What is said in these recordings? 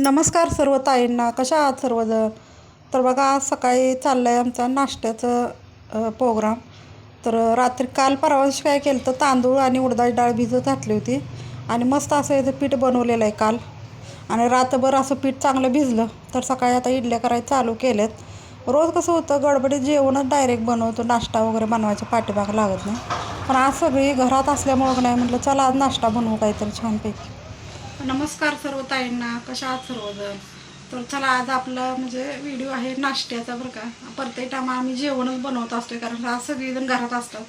नमस्कार सर्व ताईंना, कशा आहात सर्वजण. तर बघा, आज सकाळी चाललं आहे आमचा नाश्त्याचं प्रोग्राम. तर रात्री काल परवाच काय केलं तर तांदूळ आणि उडदाची डाळ भिजत घातली होती आणि मस्त असं याचं पीठ बनवलेलं आहे काल. आणि रात्रभर असं पीठ चांगलं भिजलं तर सकाळी आता इडल्या करायला चालू केल्यात. रोज कसं होतं, गडबडीत जेवणच डायरेक्ट बनवतो, नाश्ता वगैरे बनवायच्या पाठीमागं लागत नाही. पण आज सगळी घरात असल्यामुळं नाही, म्हटलं चला आज नाश्ता बनवू काहीतरी छानपैकी. नमस्कार सर्व ताईंना, कशा आहात सर्वजण. तर चला, आज आपला म्हणजे व्हिडिओ आहे नाश्त्याचा बरं का. प्रत्येक टायमा आम्ही जेवणच बनवत असतोय, कारण आज सगळीजण घरात असतात.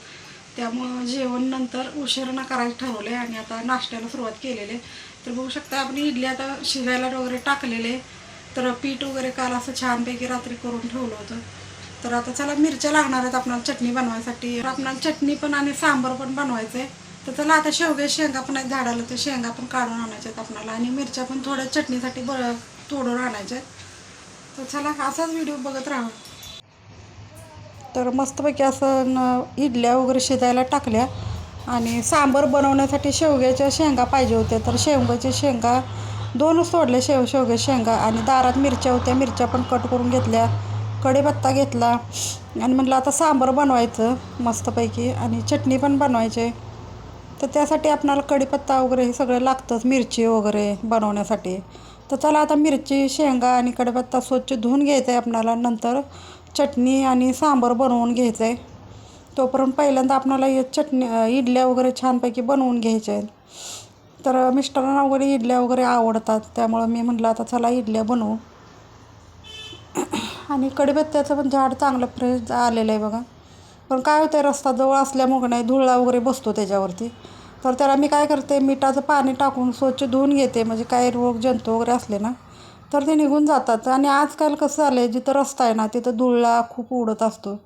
त्यामुळं जेवण नंतर उशिरानं करायचं ठरवलं आहे आणि आता नाश्त्याला सुरुवात केलेली आहे. तर बघू शकता, आपण इडली आता शिजायला वगैरे टाकलेले. तर पीठ वगैरे काल असं छानपैकी रात्री करून ठेवलं होतं. तर आता चला, मिरच्या लागणार आहेत आपल्याला चटणी बनवायसाठी. आपल्याला चटणी पण आणि सांबार पण बनवायचं आहे. तर चला, आता शेंगा पण आहेत झाडाला, तर शेंगा पण काढून आणायच्या आहेत आपल्याला आणि मिरच्या पण थोड्या चटणीसाठी तोडून आणायच्या आहेत. तर चला, असाच व्हिडिओ बघत राहा. तर मस्तपैकी असं इडल्या वगैरे शिजायला टाकल्या आणि सांबार बनवण्यासाठी शेवग्याच्या शेंगा पाहिजे होत्या. तर शेवग्याच्या शेंगा 2च तोडल्या, शेवग्याच्या शेंगा. आणि दारात मिरच्या होत्या, मिरच्या पण कट करून घेतल्या. कढीपत्ता घेतला आणि म्हटलं आता सांबार बनवायचं मस्तपैकी आणि चटणी पण बनवायची. तर त्यासाठी आपल्याला कढीपत्ता वगैरे हे सगळं लागतंच, मिरची वगैरे बनवण्यासाठी. तर चला, आता मिरची, शेंगा आणि कढीपत्ता स्वच्छ धुवून घ्यायचं आहे आपल्याला. नंतर चटणी आणि सांबार बनवून घ्यायचं आहे. तोपर्यंत पहिल्यांदा आपल्याला इडल्या वगैरे छानपैकी बनवून घ्यायच्या आहेत. तर मिस्टरांना वगैरे इडल्या वगैरे आवडतात, त्यामुळं मी म्हटलं आता चला इडल्या बनवू. आणि कढीपत्त्याचं पण झाड चांगलं फ्रेश आलेलं आहे बघा. पण काय होतं, रस्ता जवळ असल्यामुळं नाही, धुळा वगैरे बसतो त्याच्यावरती. तर त्याला मी काय करते, मिठाचं पाणी टाकून स्वच्छ धुवून घेते, म्हणजे काय रोग जंतू वगैरे असले ना तर ते निघून जातात. आणि आजकाल कसं झालं आहे, जिथं रस्ता आहे ना तिथं धुळा खूप उडत असतो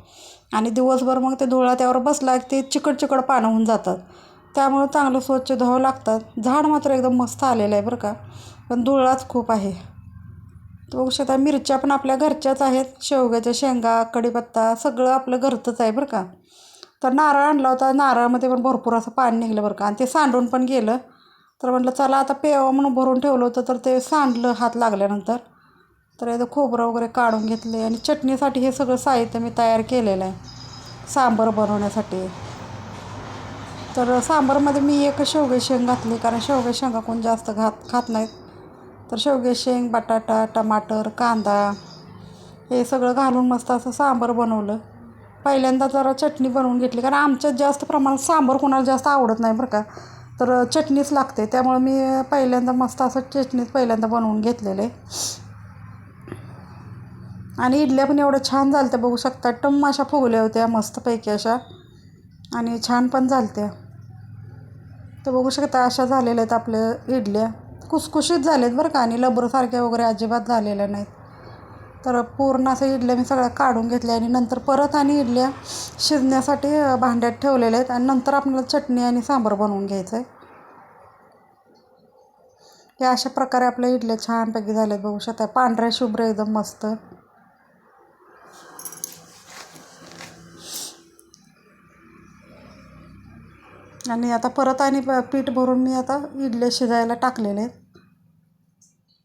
आणि दिवसभर मग ते धुळा त्यावर बसला की ते चिकट पानं होऊन जातात. त्यामुळे चांगलं स्वच्छ धुवावं लागतात. झाड मात्र एकदम मस्त आलेलं आहे बरं का, पण धुळाच खूप आहे. तर बघू शकता, मिरच्या पण आपल्या घरच्याच आहेत, शेवग्याच्या शेंगा, कढीपत्ता सगळं आपलं घरचंच आहे बरं का. तर नारळ आणला होता, नारळामध्ये पण भरपूर असं पाणी निघलं बरं का, आणि ते सांडून पण गेलं. तर म्हटलं चला आता पेवा म्हणून भरून ठेवलं होतं, तर ते सांडलं हात लागल्यानंतर. तर याचं खोबरं वगैरे काढून घेतले आणि चटणीसाठी हे सगळं साहित्य मी तयार केलेलं आहे सांबार बनवण्यासाठी. तर सांबारमध्ये मी एक शेवग्याची शेंग घातली, कारण शेवग्याची शेंगा कोण जास्त खात नाहीत. तर शेवग्याची शेंग, बटाटा, टमाटर, कांदा हे सगळं घालून मस्त असं सांबार बनवलं. पहिल्यांदा जरा चटणी बनवून घेतली, कारण आमच्यात जास्त प्रमाणात सांबार कोणाला जास्त आवडत नाही बरं का. तर चटणीच लागते, त्यामुळे मी पहिल्यांदा मस्त असं चटणीच पहिल्यांदा बनवून घेतलेले. आणि इडल्या पण एवढं छान झालं त्या, बघू शकता, टम्म अशा फुगल्या होत्या मस्तपैकी अशा, आणि छान पण झालत्या. तर बघू शकता, अशा झालेल्या आहेत आपल्या इडल्या. खुसखुशीत झालेत बरं का, आणि लबरसारख्या वगैरे अजिबात झालेल्या नाहीत. तर पूर्ण असं इडल्या मी सगळ्या काढून घेतल्या आणि नंतर परत आणि इडल्या शिजण्यासाठी भांड्यात ठेवलेल्या आहेत. आणि नंतर आपल्याला चटणी आणि सांबार बनवून घ्यायचं आहे. या अशा प्रकारे आपल्या इडल्या छानपैकी झाल्यात, बघू शकता, पांढऱ्या शुभ्र एकदम मस्त. आणि आता परत आणि पीठ भरून मी आता इडल्या शिजायला टाकलेले आहेत.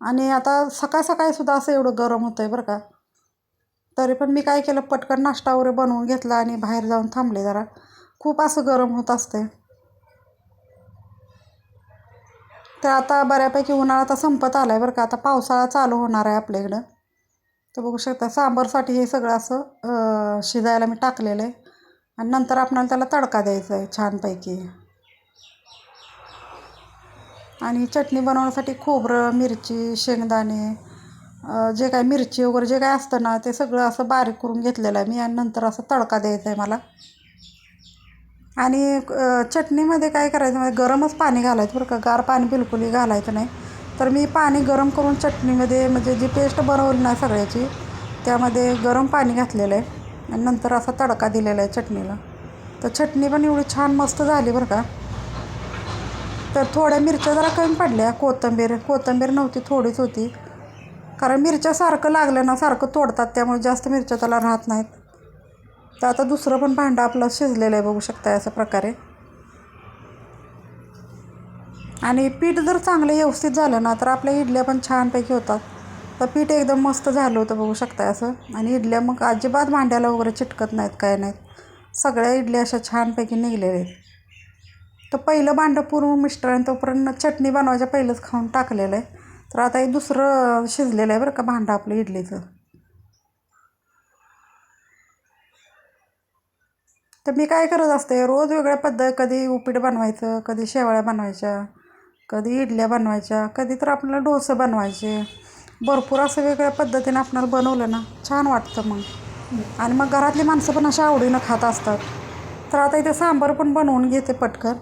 आणि आता सकाळ सकाळी सुद्धा असं एवढं गरम होतं आहे बरं का. तरी पण मी काय केलं, पटकन नाश्ता वगैरे बनवून घेतला आणि बाहेर जाऊन थांबले जरा. खूप असं गरम होत असते. तर आता बऱ्यापैकी उन्हाळा आता संपत आला आहे बरं का, आता पावसाळा चालू होणार आहे आपल्या इकडं. तर बघू शकता, सांबारसाठी हे सगळं असं शिजायला मी टाकलेलं आहे. आणि नंतर आपल्याला त्याला तडका द्यायचा आहे छानपैकी. आणि चटणी बनवण्यासाठी खोबरं, मिरची, शेंगदाणे, जे काय मिरची वगैरे जे काय असतं ना ते सगळं असं बारीक करून घेतलेलं आहे मी. आणि नंतर असं तडका द्यायचा आहे मला. आणि चटणीमध्ये काय करायचं, म्हणजे गरमच पाणी घालायचं बरं का, गार पाणी बिलकुलही घालायचं नाही. तर मी पाणी गरम करून चटणीमध्ये, म्हणजे जी पेस्ट बनवली ना सगळ्याची, त्यामध्ये गरम पाणी घातलेलं आहे आणि नंतर असा तडका दिलेला आहे चटणीला. तर चटणी पण एवढी छान मस्त झाली बरं का. तर थोड्या मिरच्या जरा कमी पडल्या, कोथिंबीर नव्हती, थोडीच होती. कारण मिरच्या सारखं लागलं ना सारखं तोडतात, त्यामुळे जास्त मिरच्या त्याला राहत नाहीत. तर आता दुसरं पण भांडं आपलं शिजलेलं आहे, बघू शकता अशा प्रकारे. आणि पीठ जर चांगलं व्यवस्थित झालं ना तर आपल्या इडल्या पण छानपैकी होतात. तर पीठ एकदम मस्त झालं होतं बघू शकताय असं. आणि इडल्या मग अजिबात भांड्याला वगैरे चिटकत नाहीत, काय नाहीत. सगळ्या इडल्या अशा छानपैकी निघलेल्या आहेत. तर पहिलं भांडं पूर्ण मिस्टरांनी तोपर्यंत चटणी बनवायच्या पहिलंच खाऊन टाकलेलं आहे. तर आता हे दुसरं शिजलेलं आहे बरं का भांडं आपलं इडलीचं. तर मी काय करत असते, रोज वेगळ्या पद्धत, कधी उपीट बनवायचं, कधी शेवळ्या बनवायच्या, कधी इडल्या बनवायच्या, कधी तर आपल्याला डोसे बनवायचे. भरपूर असं वेगळ्या पद्धतीने आपल्याला बनवलं ना छान वाटतं मग. आणि मग घरातली माणसं पण अशा आवडीनं खात असतात. तर आता इथे सांबार पण बनवून घेते पटकन.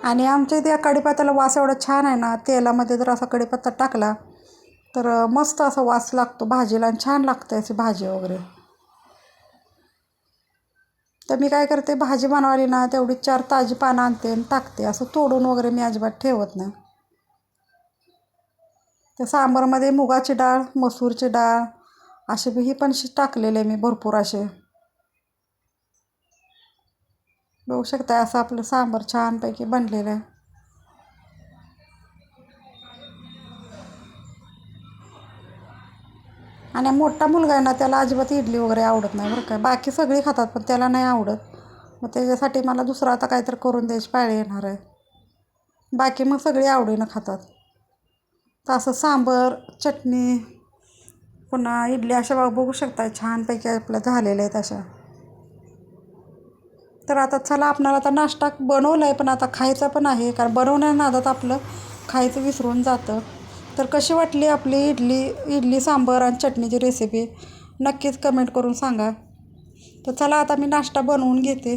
आणि आमच्या इथे या कढीपत्त्याला वास एवढा छान आहे ना, तेलामध्ये जर असा कढीपत्ता टाकला तर मस्त असा वास लागतो भाजीला आणि छान लागते अशी भाजी वगैरे. तर मी काय करते, भाजी बनवायली ना तेवढी 4 ताजी पानं आणते आणि टाकते. असं तोडून वगैरे मी अजिबात ठेवत नाही. त्या सांबारमध्ये मुगाची डाळ, मसूरची डाळ असे ही पण टाकलेले मी भरपूर असे. बघू शकता असं आपलं सांबार छानपैकी बनलेलं आहे. आणि मोठा मुलगा आहे ना, त्याला अजिबात इडली वगैरे आवडत नाही बरं का. बाकी सगळी खातात पण त्याला नाही आवडत. मग त्याच्यासाठी मला दुसरं आता काहीतरी करून द्यायची पाळी येणार आहे. बाकी मग सगळी आवडीनं खातात. तर असं सांबार, चटणी, पुन्हा इडली अशा बघू शकता छानपैकी आपल्या झालेल्या आहेत अशा. तर आता चला, आपणाला आता नाश्ता बनवला आहे पण आता खायचा पण आहे, कारण बनवण्या नादात आपलं खायचं विसरून जातं. तर कशी वाटली आपली इडली सांबार आणि चटणीची रेसिपी नक्कीच कमेंट करून सांगा. तर चला आता मी नाश्ता बनवून घेते.